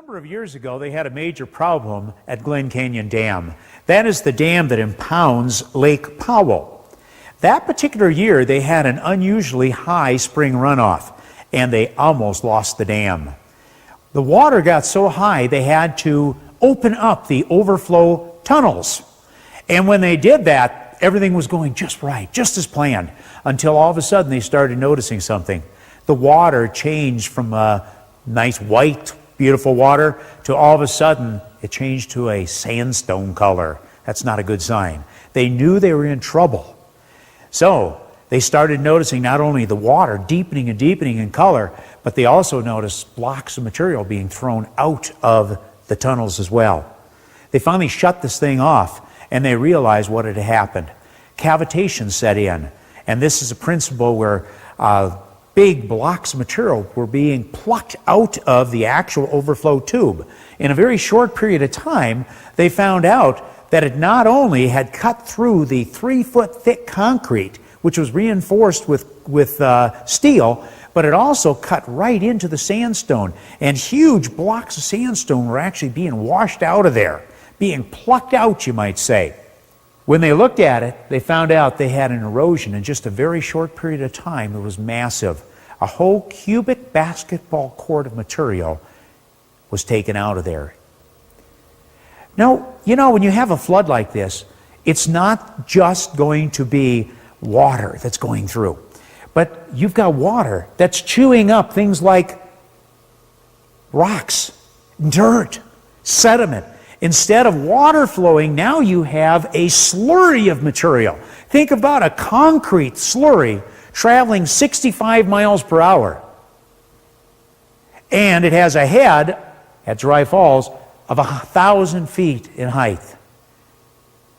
number of years ago, they had a major problem at Glen Canyon Dam. That is the dam that impounds Lake Powell. That particular year, they had an unusually high spring runoff, and they almost lost the dam. The water got so high, they had to open up the overflow tunnels. And when they did that, everything was going just right, just as planned, until all of a sudden they started noticing something. The water changed from a nice white, beautiful water to all of a sudden it changed to a sandstone color. That's not a good sign. They knew they were in trouble. So they started noticing not only the water deepening and deepening in color, but they also noticed blocks of material being thrown out of the tunnels as well. They finally shut this thing off, and they realized what had happened. Cavitation set in, and this is a principle where big blocks of material were being plucked out of the actual overflow tube. In a very short period of time, they found out that it not only had cut through the 3-foot thick concrete, which was reinforced with steel, but it also cut right into the sandstone. And huge blocks of sandstone were actually being washed out of there, being plucked out, you might say. When they looked at it, they found out they had an erosion in just a very short period of time. It was massive. A whole cubic basketball court of material was taken out of there. Now, you know, when you have a flood like this, it's not just going to be water that's going through, but you've got water that's chewing up things like rocks, dirt, sediment. Instead of water flowing, now you have a slurry of material. Think about a concrete slurry traveling 65 miles per hour. And it has a head at Dry Falls of 1,000 feet in height.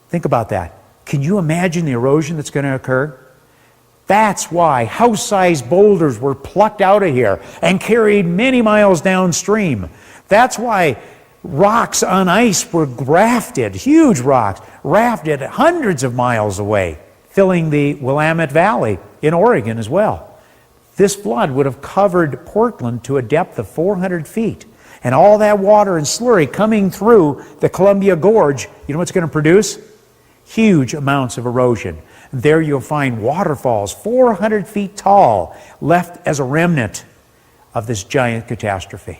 Think about that. Can you imagine the erosion that's going to occur? That's why house-sized boulders were plucked out of here and carried many miles downstream. That's why rocks on ice were rafted, huge rocks, rafted hundreds of miles away, filling the Willamette Valley in Oregon as well. This flood would have covered Portland to a depth of 400 feet. And all that water and slurry coming through the Columbia Gorge, you know what's going to produce? Huge amounts of erosion. There you'll find waterfalls 400 feet tall, left as a remnant of this giant catastrophe.